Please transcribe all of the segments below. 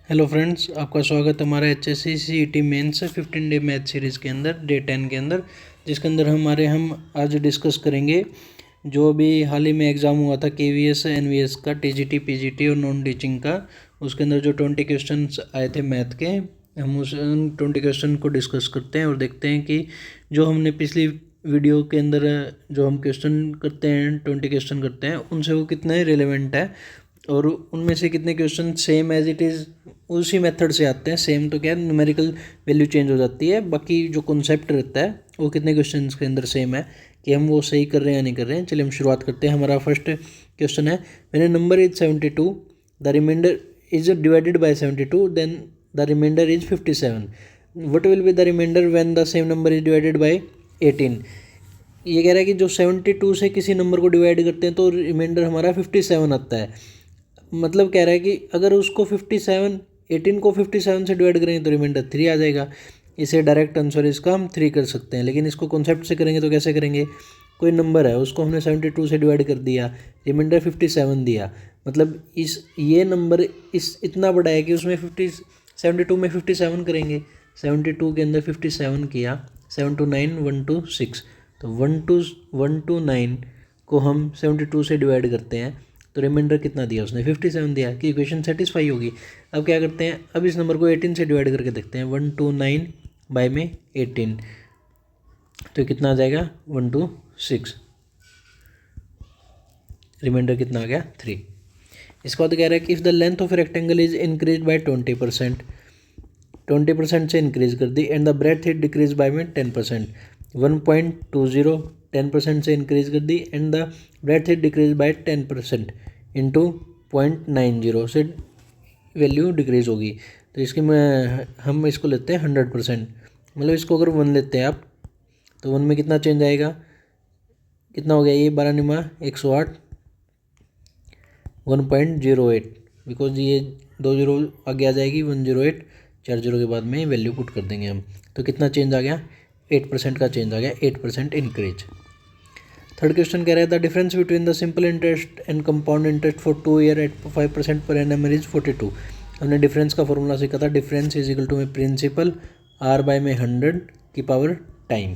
Hello friends, आपका स्वागत है हमारा HSC CET mains 15 day math series के अंदर डे 10 के अंदर, जिसके अंदर हम आज डिस्कस करेंगे जो भी हाल ही में एग्ज़ाम हुआ था KVS NVS का, TGT PGT और नॉन टीचिंग का। उसके अंदर जो 20 क्वेश्चंस आए थे मैथ के, हम उन 20 क्वेश्चन को डिस्कस करते हैं और देखते हैं कि जो हमने पिछली वीडियो के अंदर जो हम क्वेश्चन करते हैं 20 क्वेश्चन करते हैं उनसे वो कितने रिलेवेंट है और उनमें से कितने question same as it is उसी मेथड से आते हैं। सेम तो क्या है, न्यूमेरिकल वैल्यू चेंज हो जाती है, बाकी जो कॉन्सेप्ट रहता है वो कितने क्वेश्चन के अंदर सेम है कि हम वो सही कर रहे हैं या नहीं कर रहे हैं। चलिए हम शुरुआत करते हैं। हमारा फर्स्ट क्वेश्चन है, when a number is 72, the remainder is divided by 72, then the remainder is 57। What will be the remainder when the same number is divided by 18। ये कह रहा है कि जो 72 से किसी नंबर को डिवाइड करते हैं तो रिमाइंडर हमारा 57 आता है। मतलब कह रहा है कि अगर उसको 18 को 57 से डिवाइड करेंगे तो रिमाइंडर 3 आ जाएगा। इसे डायरेक्ट आंसर इसका हम 3 कर सकते हैं, लेकिन इसको कॉन्सेप्ट से करेंगे तो कैसे करेंगे। कोई नंबर है, उसको हमने 72 से डिवाइड कर दिया, रिमाइंडर 57 दिया, मतलब ये नंबर इतना बड़ा है कि उसमें 72 में 57 करेंगे। 72 के अंदर 57 किया, 7 to 9 1 to 6, तो 1 to 9 को हम 72 से डिवाइड करते हैं तो रिमाइंडर कितना दिया उसने, 57 दिया कि इक्वेशन सेटिस्फाई होगी। अब क्या करते हैं, अब इस नंबर को 18 से डिवाइड करके देखते हैं। 1 to 9 बाय में 18, तो कितना आ जाएगा 1 to 6, रिमाइंडर कितना आ गया 3। इसके बाद कह रहा है कि if the length of rectangle is increase by 20%, 20% से इंक्रीज कर दी, and the breadth is decrease by में 10%, 1.20 10% से इंक्रीज कर दी, and the breadth is decrease by 10% into 0.90 से वैल्यू डिक्रीज होगी। तो इसकी हम इसको लेते हैं 100%, मतलब इसको अगर 1 लेते हैं आप तो 1 में कितना चेंज आएगा, कितना हो गया ये 12 निमा 108, 1.08, बिकॉज ये 2 जीरो आगे आ जाएगी, 108, 4 जीरो के बाद में वैल्यू पुट कर देंगे हम। तो कितना चेंज आ गया, 8% का चेंज आ गया, 8% इंक्रीज। थर्ड क्वेश्चन कह रहा है the difference between the simple interest and compound interest for 2 year at 5% per annum is 42। हमने डिफरेंस का फॉर्मूला सीखा था, डिफरेंस इज इक्वल टू में प्रिंसिपल r बाय में 100 की पावर टाइम।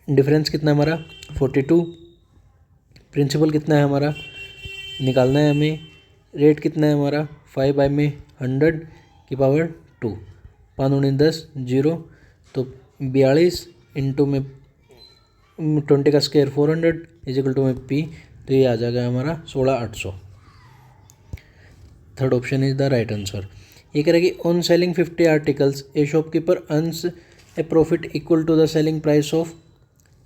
डिफरेंस कितना है हमारा 42, प्रिंसिपल कितना है हमारा निकालना है हमें, रेट कितना है हमारा 5 बाय में 100 की पावर 2, 5 दूनी 10 जीरो, तो 42 इंटू में 20 का स्क्वायर 400 इज इक्वल टू में p, तो ये आ जाएगा हमारा 16,800। Third option is the right answer. ये कह रहा है कि on selling 50 articles a shopkeeper earns a profit equal to the selling price of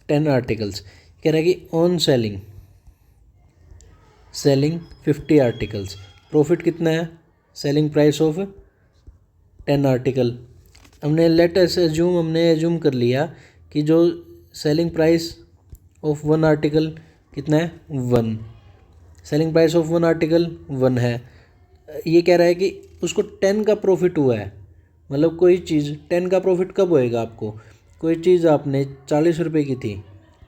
10 articles. कह रहा है कि ऑन सेलिंग 50 आर्टिकल्स, प्रॉफिट कितना है, सेलिंग प्राइस ऑफ 10 आर्टिकल। हमने हमने एज्यूम कर लिया कि जो सेलिंग प्राइस ऑफ 1 आर्टिकल कितना है 1, सेलिंग प्राइस ऑफ 1 आर्टिकल 1 है। ये कह रहा है कि उसको 10 का प्रॉफिट हुआ है, मतलब कोई चीज़ 10 का प्रॉफिट कब होएगा आपको, कोई चीज़ आपने 40 रुपये की थी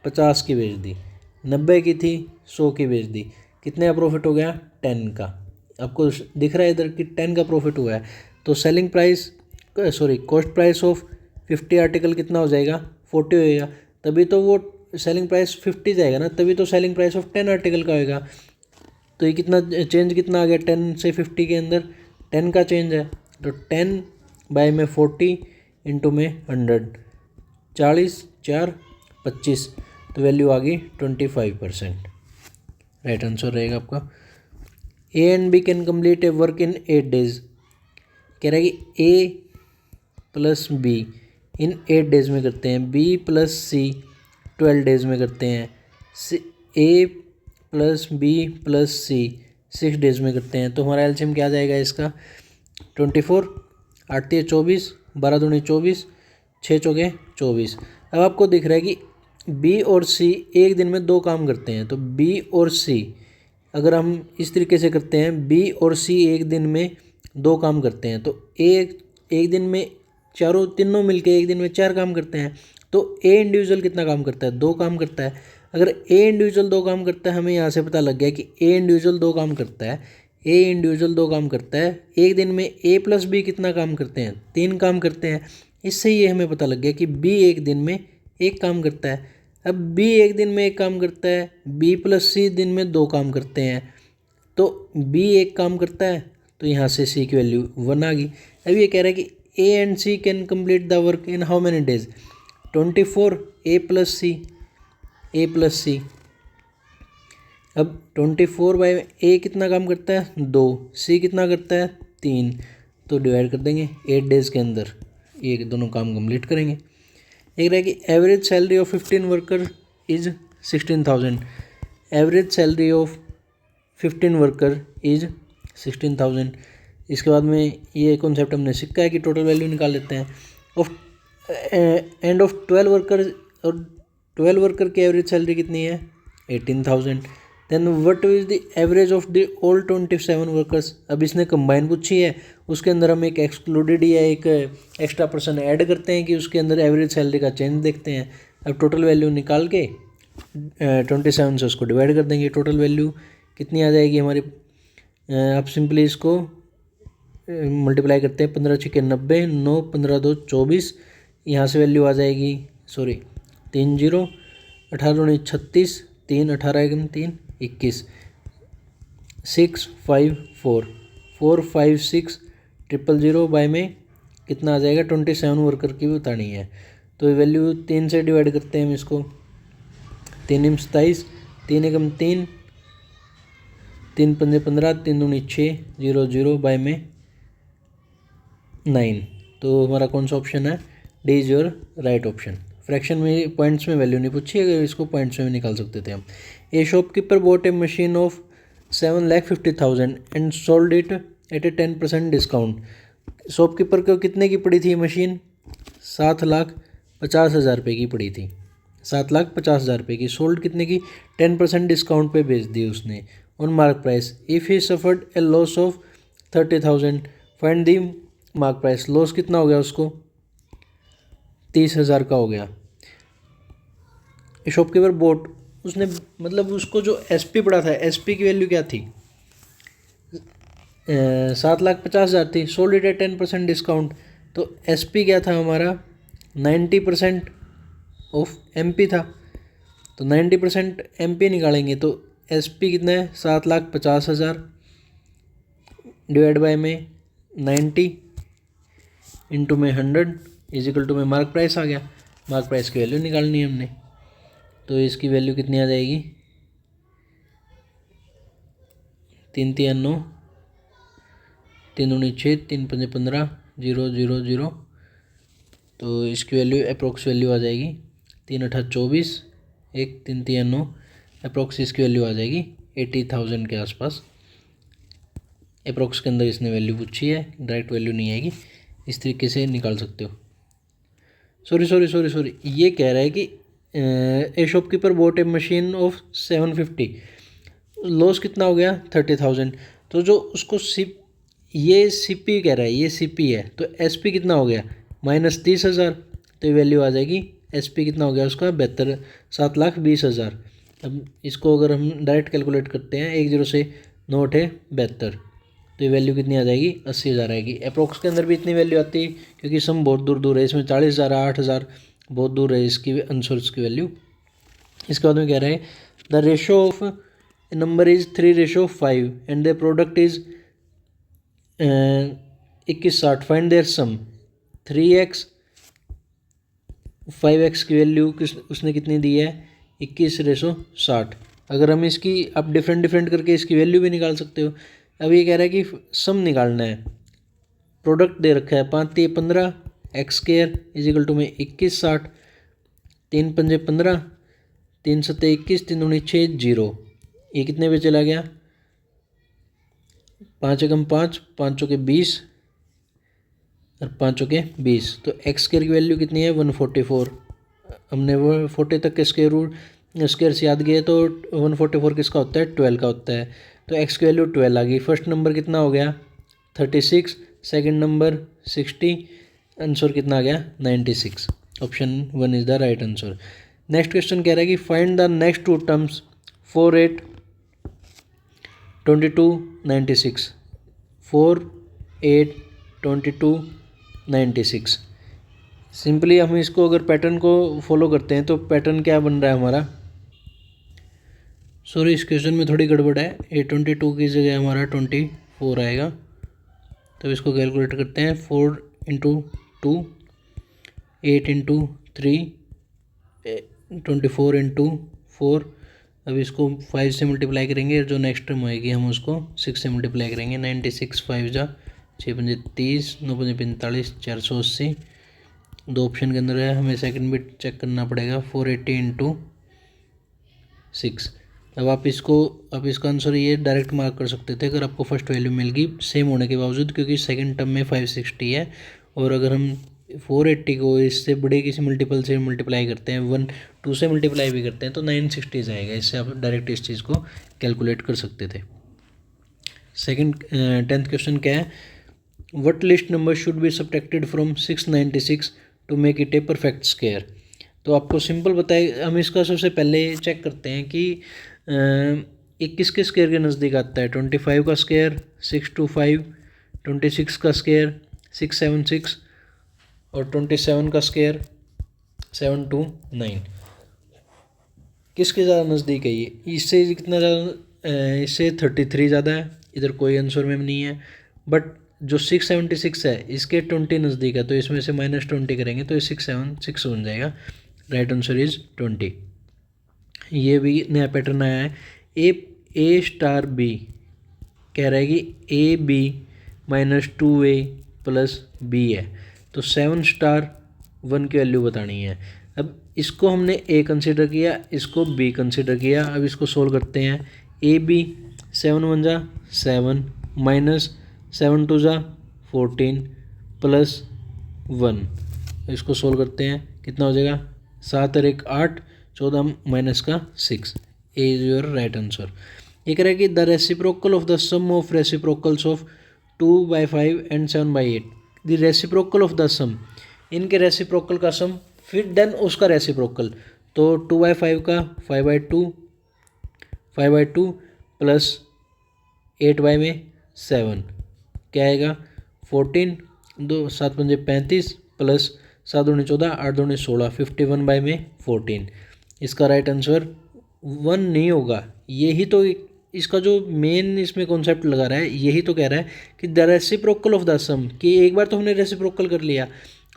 50 की बेच दी, 90 की थी 100 की बेच दी, कितने का प्रॉफिट हो गया 10 का। आपको दिख रहा है इधर कि 10 का प्रॉफिट हुआ है, तो selling price cost price of 50 article कितना हो जाएगा 40 होएगा, तभी तो वो सेलिंग प्राइस 50 जाएगा ना, तभी तो सेलिंग प्राइस ऑफ 10 आर्टिकल का होएगा। तो ये कितना चेंज कितना आ गया 10 से 50 के अंदर 10 का चेंज है, तो 10 बाय में 40 इंटू में 100, 40 4 25, तो वैल्यू आ गई 25%। राइट आंसर रहेगा आपका। A and B can complete a work in 8 days। कह रहा है कि A plus B in 8 days में करते हैं, बी प्लस सी 12 days में करते हैं, ए प्लस बी प्लस सी 6 days में करते हैं। तो हमारा एलसीएम क्या आ जाएगा इसका 24, 8 3 24, 12 दूनी 24, 6 चौके 24। अब आपको दिख रहा है कि बी और सी एक दिन में 2 काम करते हैं, तो बी और सी अगर हम इस तरीके से करते हैं, बी और सी एक दिन में 2 काम करते हैं, तो एक दिन में तीनों मिलके एक दिन में 4 काम करते हैं, तो ए इंडिविजुअल कितना काम करता है 2 काम करता है। अगर ए इंडिविजुअल 2 काम करता है, हमें यहाँ से पता लग गया कि ए इंडिविजुअल 2 काम करता है, ए इंडिविजुअल 2 काम करता है, एक दिन में ए प्लस बी कितना काम करते हैं, 3 काम करते हैं। इससे ये हमें पता लग गया कि बी एक दिन में 1 काम करता है। अब बी एक दिन में 1 काम करता है, बी प्लस सी दिन में 2 काम करते हैं, तो बी 1 काम करता है, तो यहाँ से सी की वैल्यू 1 आ गई। अब ये कह रहा है कि A and C can complete the work in how many days, 24 A plus C. अब 24 बाई ए कितना काम करता है 2, सी कितना करता है 3, तो डिवाइड कर देंगे 8 डेज़ के अंदर ये दोनों काम कंप्लीट करेंगे। एक रहा कि average salary of 15 worker is 16,000, average salary of 15 worker is 16,000। इसके बाद में ये कॉन्सेप्ट हमने सीखा है कि टोटल वैल्यू निकाल लेते हैं ऑफ एंड ऑफ 12 वर्कर, और 12 वर्कर की एवरेज सैलरी कितनी है 18,000। Then what is the average of the all 27 workers. अब इसने कंबाइन पूछी है, उसके अंदर हम एक एक्सक्लूडेड या एक एक्स्ट्रा पर्सन ऐड करते हैं कि उसके अंदर एवरेज सैलरी का चेंज देखते हैं। अब टोटल वैल्यू निकाल के 27 से उसको डिवाइड कर देंगे, टोटल वैल्यू कितनी आ जाएगी हमारी। आप सिंपली इसको मल्टीप्लाई करते हैं, 15 छक्के 90, 9 15 2 24, यहाँ से वैल्यू आ जाएगी 3 0, 18 19 36, 3 18 1 3 21, 6 5 4 4 5 6 000 बाय में कितना आ जाएगा 27 वर्कर की भी बतानी है, तो वैल्यू 3 से डिवाइड करते हैं हम इसको, 3 27, 3 1 3, 3 5 15, 3 2 6 0 बाय में 9। तो हमारा कौन सा ऑप्शन है, D is your right option. Fraction में पॉइंट्स में वैल्यू नहीं पूछी, अगर इसको पॉइंट्स में भी निकाल सकते थे हम। ए shopkeeper bot A machine of 7,50,000 and sold it at A 10% discount. Shopkeeper को कितने की पड़ी थी मशीन, 7,50,000 रुपये की पड़ी थी, 7,50,000 रुपये की। सोल्ड कितने की, 10% डिस्काउंट पे बेच दी उसने on mark price. If he suffered A loss of 30,000 find the mark price. Loss कितना हो गया उसको, 30,000 का हो गया। शॉपकीपर बोट, उसने मतलब उसको जो एसपी पड़ा था, एसपी की वैल्यू क्या थी 7,50,000 थी, सोल्ड इट एट 10% डिस्काउंट, तो एसपी क्या था हमारा 90% ऑफ एमपी था, तो 90% एमपी निकालेंगे, तो एसपी कितना है 7,50,000 डिवाइड बाय में 90 इंटू में 100 इज इक्वल टू में मार्क प्राइस आ गया। मार्क प्राइस की वैल्यू निकालनी है हमने, तो इसकी वैल्यू कितनी आ जाएगी 3 3 9, 3 2 6, 3 5 15 0 तो इसकी वैल्यू अप्रोक्स वैल्यू आ जाएगी 3 8 24, 1 3 3 9, अप्रोक्स इसकी वैल्यू आ जाएगी 80,000 के आसपास। अप्रोक्स के अंदर इसने वैल्यू पूछी है, डायरेक्ट वैल्यू नहीं आएगी, इस तरीके से निकाल सकते हो। सॉरी ये कह रहा है कि ए shopkeeper bot A machine of 750, loss कितना हो गया 30,000, तो जो उसको ये सीपी कह रहा है, ये सीपी है, तो एसपी कितना हो गया -30,000, तो वैल्यू आ जाएगी एसपी कितना हो गया उसका 72, 7,20,000। अब इसको अगर हम डायरेक्ट कैलकुलेट करते हैं 1 0 से 9 8 72, तो ये वैल्यू कितनी आ जाएगी 80,000 आएगी। अप्रोक्स के अंदर भी इतनी वैल्यू आती है क्योंकि सम बहुत दूर दूर है, इसमें 40,000 8,000 बहुत दूर है इसकी आंसर्स की वैल्यू। इसके बाद में कह रहे हैं the ratio of number is 3:5 and the product is 2160, find their sum. 3x 5x की वैल्यू उसने कितनी दी है 21:60। अगर हम इसकी आप डिफरेंट करके इसकी वैल्यू भी निकाल सकते हो। अब ये कह रहा है कि सम निकालना है, प्रोडक्ट दे रखा है 5 3 15 x square is equal to में 2160, 3 5 15, 3 7 21, 3 9 6 0, ये कितने पे चला गया 5 एकम 5, 5 चौके 20 और 5 चौके 20, तो एक्स स्क्वायर की वैल्यू कितनी है 144। हमने वो 40 तक के स्क्वायर से याद किया, तो 144 किसका होता है 12 का होता है, तो एक्स की वैल्यू 12 आ गई। फर्स्ट नंबर कितना हो गया 36, सेकंड नंबर 60, आंसर कितना आ गया 96। Option 1 is the right answer. Next question कह रहा है कि find the next 2 terms 4 8 2296, 4 8 2296। Simply हम इसको अगर पैटर्न को फॉलो करते हैं तो पैटर्न क्या बन रहा है हमारा, सॉरी इस क्वेश्चन में थोड़ी गड़बड़ है, 822 की जगह हमारा 24 आएगा। तो इसको कैलकुलेट करते हैं, 4 इंटू 2, 8 इंटू 3, 24 इंटू 4। अब इसको 5 से मल्टीप्लाई करेंगे, जो नेक्स्ट टर्म आएगी हम उसको 6 से मल्टीप्लाई करेंगे। 96 5 जा 6 पंजे 30, 9 पंजे 45, 480। दो ऑप्शन के अंदर है, हमें सेकंड बिट चेक करना पड़ेगा। 480 इंटू 6। अब आप इसका आंसर ये डायरेक्ट मार्क कर सकते थे अगर आपको फर्स्ट वैल्यू मिल गई सेम होने के बावजूद, क्योंकि सेकंड टर्म में 560 है। और अगर हम 480 को इससे बड़े किसी मल्टीपल से मल्टीप्लाई करते हैं, 2 से मल्टीप्लाई भी करते हैं, तो 960 जाएगा। इससे आप डायरेक्ट इस चीज़ को कैलकुलेट कर सकते थे। सेकंड 10th क्वेश्चन क्या है, what least number should be subtracted from 696 to make it a perfect square. तो आपको सिंपल बताए, हम इसका सबसे पहले चेक करते हैं कि ये किसके स्क्वायर के नज़दीक आता है। 25 का स्क्वायर 625, 26 का स्क्वायर 676 और 27 का स्क्वायर 729। किसके ज़्यादा नज़दीक है ये, इससे कितना ज़्यादा, इससे 33 ज़्यादा है। इधर कोई आंसर में नहीं है, बट जो 676 है इसके 20 नज़दीक है, तो इसमें से -20 करेंगे तो ये 676 बन जाएगा। Right answer is 20। ये भी नया पैटर्न आया है। ए स्टार बी कह रहा है कि A B -2a plus B है, तो 7 स्टार 1 की वैल्यू बतानी है। अब इसको हमने ए कंसिडर किया, इसको बी कंसिडर किया। अब इसको सोल्व करते हैं। ए बी 7 1 जा 7 माइनस 7 2 जा 14 प्लस 1। इसको सोल्व करते हैं, कितना हो जाएगा, 7 और 1 8, 14 माइनस का 6। A is your right answer. ये कह रहा है कि the reciprocal of the sum of reciprocals of 2/5 and 7/8। The reciprocal of the sum, इनके रेसिप्रोकल का सम, फिर देन उसका रेसिप्रोकल। तो 2/5 का 5/2 प्लस 8 में 7 क्या आएगा 14, 2 7 पंजे 35 प्लस 7 दूनी 14, 8 दूनी 16, 51 में 14। इसका राइट आंसर 1 नहीं होगा। यही तो इसका जो मेन इसमें कॉन्सेप्ट लगा रहा है, यही तो कह रहा है कि द रेसिप्रोकल ऑफ द सम, कि एक बार तो हमने रेसिप्रोकल कर लिया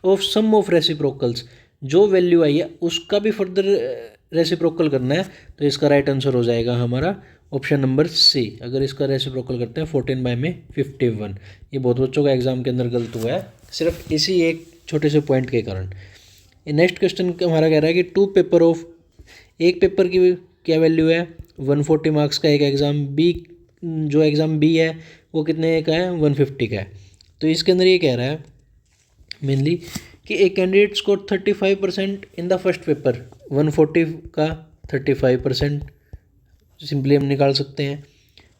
ऑफ सम ऑफ रेसिप्रोकल्स, जो वैल्यू आई है उसका भी फर्दर रेसिप्रोकल करना है। तो इसका राइट आंसर हो जाएगा हमारा ऑप्शन नंबर सी। अगर इसका रेसिप्रोकल करते हैं 14 में 51। ये बहुत बच्चों का एग्जाम के अंदर गलत हुआ है, सिर्फ इसी एक छोटे से पॉइंट के कारण। नेक्स्ट क्वेश्चन हमारा कह रहा है कि 2 पेपर ऑफ, एक पेपर की क्या वैल्यू है 140 मार्क्स का, एक एग्ज़ाम बी, जो एग्ज़ाम बी है वो कितने का है 150 का है। तो इसके अंदर ये कह रहा है मेनली कि एक candidate score 35% in the first paper, 140 का 35% सिंपली हम निकाल सकते हैं।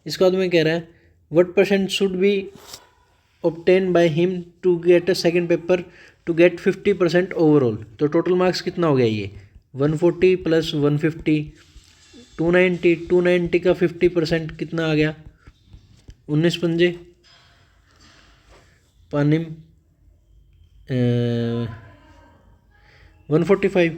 इसके बाद में कह रहा है what percent should be obtain by him to get a second paper to get 50% overall. तो टोटल मार्क्स कितना हो गया ये 140 प्लस 150 290, 290 का 50% कितना आ गया 19 पंजे पानिम 145।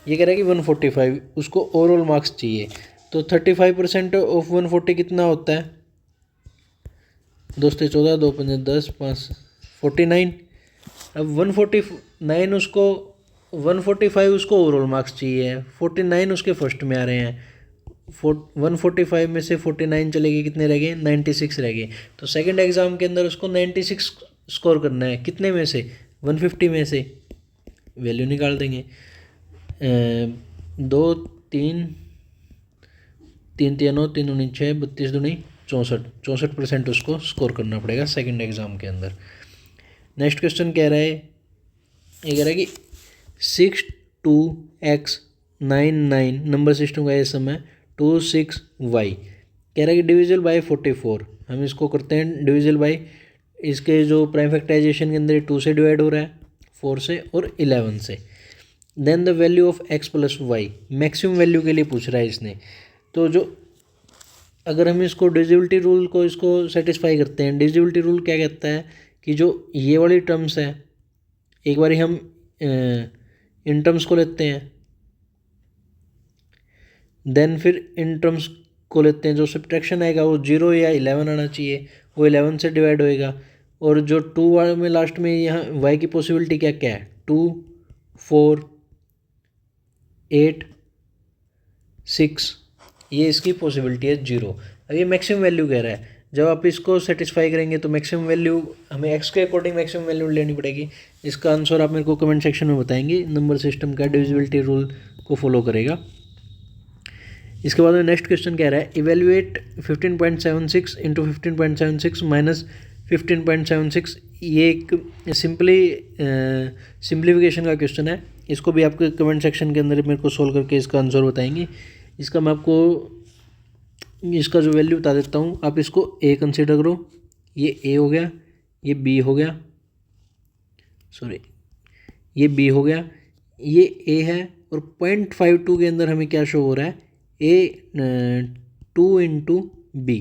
ये कह रहा है कि 145 उसको ओवरऑल मार्क्स चाहिए। तो 35% ऑफ 140 कितना होता है, 2 से 14, 2 पंजे 10, 5 49। अब 149 उसको 145 उसको ओवरऑल मार्क्स चाहिए, 49 उसके फर्स्ट में आ रहे हैं। 145 में से 49 चले गए, कितने रह गए 96 रह गए। तो सेकंड एग्ज़ाम के अंदर उसको 96 स्कोर करना है, कितने में से 150 में से, वैल्यू निकाल देंगे 2 3 3 3 9 3 9 6 32 दूनी 64% उसको स्कोर करना पड़ेगा सेकंड एग्ज़ाम के अंदर। नेक्स्ट क्वेश्चन कह रहा है, ये कह रहा है कि 6 2 x 9 9 नंबर सिस्टम का ये सम है 2 6 y। कह रहा है कि डिविजल बाय 44। हम इसको करते हैं डिविजल बाय, इसके जो प्राइम फैक्टराइजेशन के अंदर 2 से डिवाइड हो रहा है, 4 से और 11 से। Then the value of x plus y, maximum value के लिए पूछ रहा है इसने। तो जो अगर हम इसको डिविजिबिलिटी रूल को इसको सेटिस्फाई करते हैं, डिविजिबिलिटी रूल क्या कहता है कि जो ये वाली टर्म्स है, एक बारी हम इन टर्म्स को लेते हैं, देन फिर इन टर्म्स को लेते हैं, जो सब्ट्रैक्शन आएगा वो 0 या 11 आना चाहिए, वो 11 से डिवाइड होएगा। और जो 2 वाले में लास्ट में यहाँ y की पॉसिबिलिटी क्या क्या है, 2, 4, 8, 6, ये इसकी पॉसिबिलिटी है 0। अब ये मैक्सिमम वैल्यू कह रहा है, जब आप इसको सेटिस्फाई करेंगे तो मैक्सिमम वैल्यू हमें x के अकॉर्डिंग मैक्सिमम वैल्यू लेनी पड़ेगी। इसका आंसर आप मेरे को कमेंट सेक्शन में बताएंगे। नंबर सिस्टम का डिविजिबिलिटी रूल को फॉलो करेगा। इसके बाद में नेक्स्ट क्वेश्चन कह रहा है इवेल्युएट 15.76 इंटू 15.76 माइनस 15.76। ये एक सिंप्लीफिकेशन का क्वेश्चन है। इसको भी आपके कमेंट सेक्शन के अंदर मेरे को सोल्व करके इसका आंसर बताएंगे। इसका मैं आपको इसका जो वैल्यू बता देता हूँ, आप इसको ए कंसिडर करो, ये ए हो गया, ये बी हो गया, सॉरी ये बी हो गया, ये ए है, और 0.52 के अंदर हमें क्या शो हो रहा है, ए 2 इंटू बी।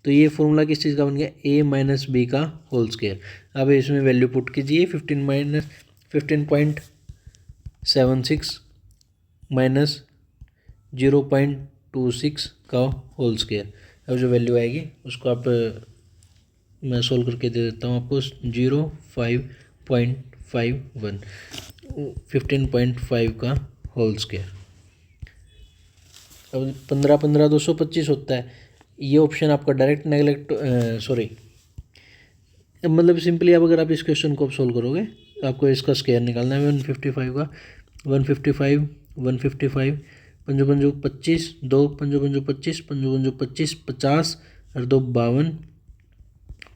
तो ये फॉर्मूला किस चीज़ का बन गया, ए माइनस बी का होल स्क्वायर। अब इसमें वैल्यू पुट कीजिए 15.76 माइनस 0.26 का होल स्क्वायर। अब जो वैल्यू आएगी उसको आप मैं सोल्व करके दे देता हूँ आपको, 0.551 15.5 का होल स्क्वायर। अब 15 225 होता है। ये ऑप्शन आपका डायरेक्ट नेगलेक्ट मतलब सिंपली अब अगर आप इस क्वेश्चन को आप सोल्व करोगे तो आपको इसका स्क्वायर निकालना है 155 का। 155 155 पंजो पंजो 25, 2 पंजो पंजो 25, पंजो पंजो 25, 50 और 2 52,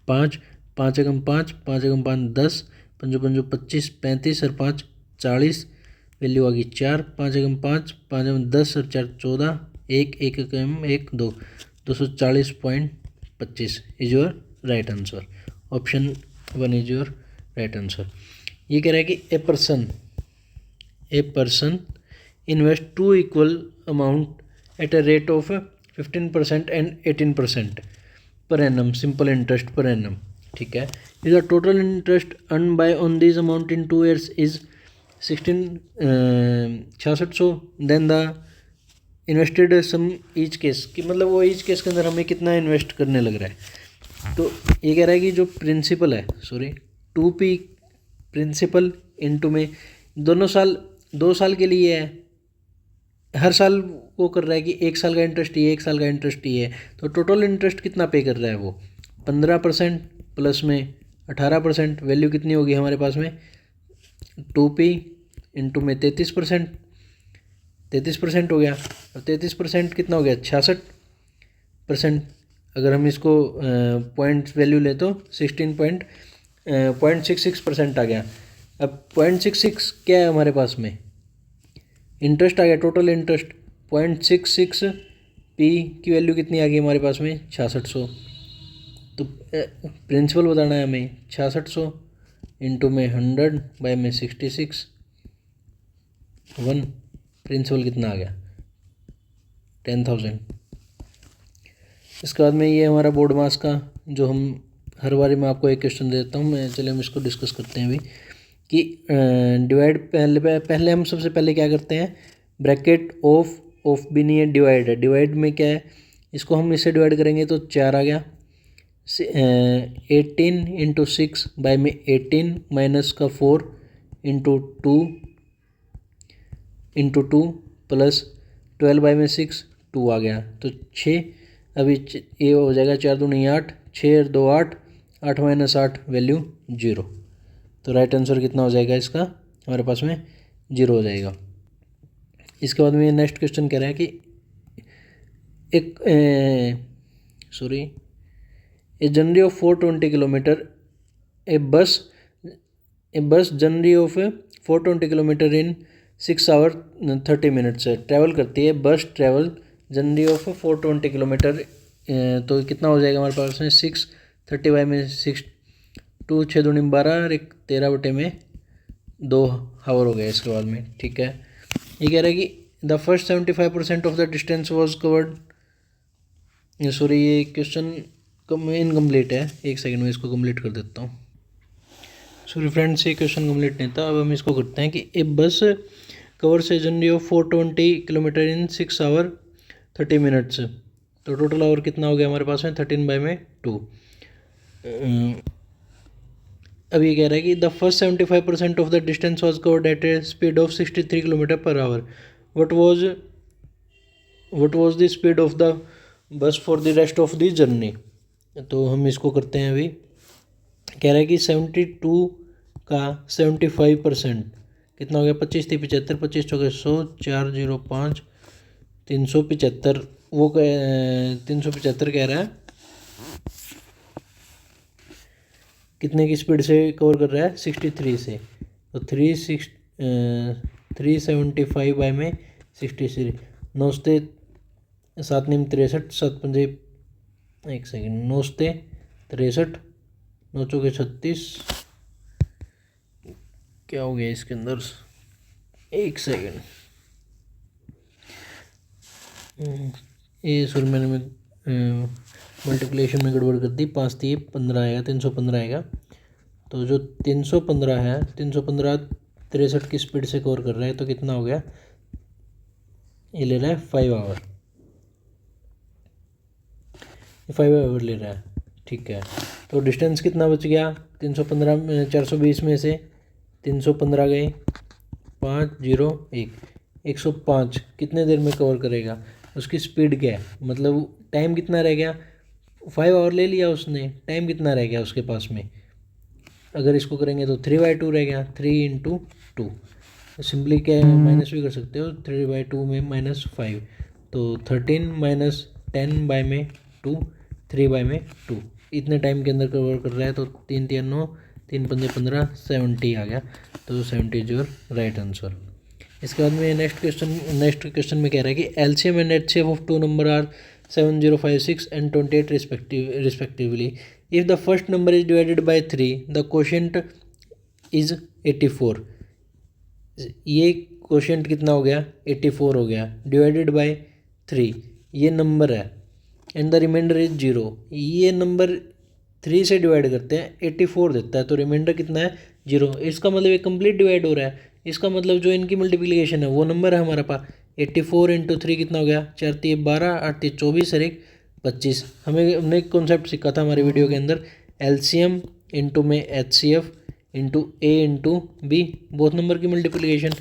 5 5 एकम 5, 5 एकम 5 10, पंजो पंजो 25, 35 और 5 40, वैल्यू आ गई 4, 5 एकम 5, 5 एकम 10 और 4 14, 1 1 एकम 1 2, 240.25 is your right answer. Option 1 is your right answer. ये कह रहा है कि a person invest two equal amount at a rate of 15% and 18% per annum, simple interest per annum, ठीक है। if the total interest earned by on this amount in 2 years is 6600, then the invested sum each case, कि मतलब वो each case के अंदर हमें कितना invest करने लग रहा है। तो ये कह रहा है कि जो प्रिंसिपल है, 2p प्रिंसिपल इंटू में दोनों साल 2 साल के लिए है, हर साल वो कर रहा है कि 1 साल का इंटरेस्ट ही है, 1 साल का इंटरेस्ट ही है। तो टोटल इंटरेस्ट कितना पे कर रहा है वो 15% प्लस में 18%, वैल्यू कितनी होगी हमारे पास में 2p इंटू में 33%, 33% हो गया। और 33% कितना हो गया 66%। अगर हम इसको पॉइंट वैल्यू ले तो 16.66% आ गया। अब 0.66 क्या है हमारे पास में, इंटरेस्ट आ गया, टोटल इंटरेस्ट 0.66 पी की वैल्यू कितनी आ गई हमारे पास में 6600। तो प्रिंसिपल बताना है हमें 6600 इंटू में 100 बाय में 66 1, प्रिंसिपल कितना आ गया 10,000। इसके बाद में ये हमारा बोर्ड मास का जो हम हर बारी मैं आपको एक क्वेश्चन दे देता हूँ मैं, चलिए हम इसको डिस्कस करते हैं अभी कि डिवाइड पहले हम सबसे पहले क्या करते हैं, ब्रैकेट ऑफ भी नहीं है, डिवाइड है। डिवाइड में क्या है, इसको हम इससे डिवाइड करेंगे तो 4 आ गया, 18 इंटू 6 बाय में 18 माइनस का 4 इंटू 2 प्लस 12 बाय में 6 2 आ गया तो 6। अभी ये हो जाएगा 4 दूनी 8, 6 2 8, 8 माइनस 8 वैल्यू 0। तो राइट आंसर कितना हो जाएगा इसका हमारे पास में 0 हो जाएगा। इसके बाद में नेक्स्ट क्वेश्चन कह रहा है कि a journey of 420 kilometre, a bus journey of 420 kilometre in 6 hour 30 minutes travel करती है। बस ट्रैवल जर्नी ऑफ 420 किलोमीटर, तो कितना हो जाएगा हमारे पास में 6 30 बाई में 6 2 6 दूनी 12 और 1 13 बटे में 2 हावर हो गया इसके बाद में, ठीक है। ये कह रहा है कि the first 75% of the distance was covered sorry ये क्वेश्चन इनकम्प्लीट है, एक सेकंड में इसको कंप्लीट कर देता हूँ। सॉरी फ्रेंड्स, ये क्वेश्चन कंप्लीट नहीं था। अब हम इसको करते हैं कि a bus covers a journey of 420 kilometre in 6 hour 30 minutes. तो टोटल आवर कितना हो गया हमारे पास में 13/2। अब ये कह रहा है कि the first 75% of the distance was covered at a speed of 63 kilometre per hour. What was the speed of the bus for the rest of the journey. तो हम इसको करते हैं अभी। कह रहा है कि 72 का 75% कितना हो गया, 25 थी 75, 25 चौके 100, 405, 375। वो 375 कह रहा है कितने की स्पीड से कवर कर रहा है, 63 से। तो 375 बाय में 63, 9 से 7 नीम 63, 7 पंजे, एक सेकेंड, 9 से 63, 9 चौके 36, क्या हो गया इसके अंदर, एक सेकेंड, ये सर मैंने मल्टीप्लिकेशन में गड़बड़ कर दी। 5 थी 15 आएगा, 315 आएगा। तो जो 315 है, 315 63 की स्पीड से कवर कर रहा है, तो कितना हो गया, ये ले रहा है 5 आवर, 5 आवर ले रहा है, ठीक है। तो डिस्टेंस कितना बच गया, 315 420 में से 315 गए, 5 0 1, 105 कितने देर में कवर करेगा, उसकी स्पीड क्या है, मतलब टाइम कितना रह गया, 5 आवर ले लिया उसने, टाइम कितना रह गया उसके पास में। अगर इसको करेंगे तो 3/2 रह गया, 3 × 2, सिंपली क्या माइनस भी कर सकते हो, 3/2 में -5, तो 13 माइनस 10 बाय में 2, 3 बाय में 2, इतने टाइम के अंदर कवर कर रहा है। तो 3 3 9, 3 पंजे 15, 70 आ गया। तो 70 इज योर राइट आंसर। इसके बाद में नेक्स्ट क्वेश्चन में कह रहा है कि LCM and HCF of two number are 7056 and 28 respectively. If the first number is divided by 3, the quotient is 84. ये क्वोशेंट कितना हो गया, 84 हो गया, डिवाइडेड बाय 3 ये नंबर है, एंड द रिमाइंडर इज 0। ये नंबर 3 से डिवाइड करते हैं, 84 देता है, तो रिमाइंडर कितना है, 0। इसका मतलब ये कंप्लीट डिवाइड हो रहा है, इसका मतलब जो इनकी मल्टीप्लिकेशन है वो नंबर है हमारे पास। 84 × 3 कितना हो गया, 4 3 12, 8 3 24 और 1 25। हमने एक कॉन्सेप्ट सीखा था हमारी वीडियो के अंदर, एलसीएम इंटू में HCF into A into B, both number की मल्टीप्लिकेशन।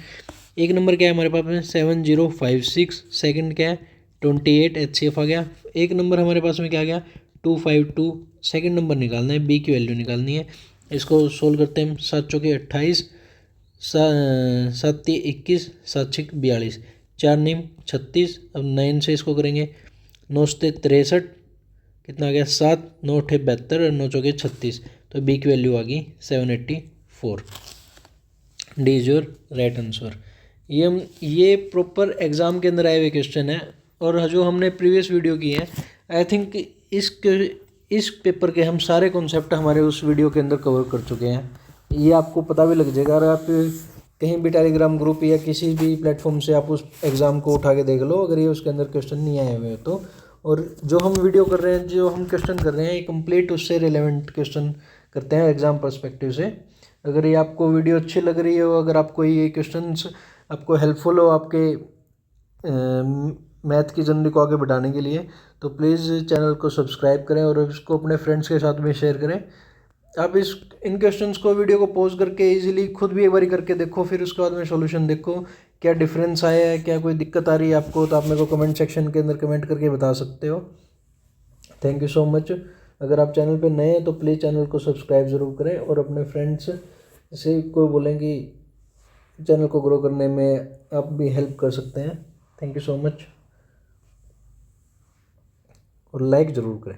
एक नंबर क्या है हमारे पास में 7056, सेकंड क्या है 28 HCF आ गया। एक नंबर हमारे पास में क्या आ गया 252, सेकंड नंबर निकालना है, B की वैल्यू निकालनी है। इसको सोल्व करते हैं हम, 7 चौके 28, 7 3 21, 7 6 42, 4 नीम 36। अब 9 से इसको करेंगे, 9 से 63 कितना आ गया 7, 9 8 72 और 9 चौके 36। तो बी की वैल्यू आ गई 784। D is your right answer. ये प्रॉपर एग्ज़ाम के अंदर आए हुए क्वेश्चन है, और जो हमने प्रीवियस वीडियो की है, आई थिंक इस पेपर के हम सारे कॉन्सेप्ट हमारे उस वीडियो के अंदर कवर कर चुके हैं। ये आपको पता भी लग जाएगा, अगर आप कहीं भी टेलीग्राम ग्रुप या किसी भी प्लेटफॉर्म से आप उस एग्ज़ाम को उठा के देख लो, अगर ये उसके अंदर क्वेश्चन नहीं आए हुए तो। और जो हम वीडियो कर रहे हैं, जो हम क्वेश्चन कर रहे हैं, ये कंप्लीट उससे रिलेवेंट क्वेश्चन करते हैं एग्ज़ाम पर्सपेक्टिव से। अगर ये आपको वीडियो अच्छी लग रही हो, अगर आपको ये क्वेश्चंस आपको हेल्पफुल हो आपके मैथ की जर्नी को आगे बढ़ाने के लिए, तो प्लीज़ चैनल को सब्सक्राइब करें और इसको अपने फ्रेंड्स के साथ में शेयर करें। आप इन क्वेश्चंस को वीडियो को पॉज करके इजीली खुद भी एक बार करके देखो, फिर उसके बाद में सॉल्यूशन देखो क्या डिफरेंस आया है, क्या कोई दिक्कत आ रही है आपको, तो आप मेरे को कमेंट सेक्शन के अंदर कमेंट करके बता सकते हो। Thank you so much. अगर आप चैनल पे नए हैं तो प्लीज़ चैनल को सब्सक्राइब ज़रूर करें, और अपने फ्रेंड्स से को बोलें कि चैनल को ग्रो करने में आप भी हेल्प कर सकते हैं। थैंक यू सो मच, और लाइक ज़रूर करें।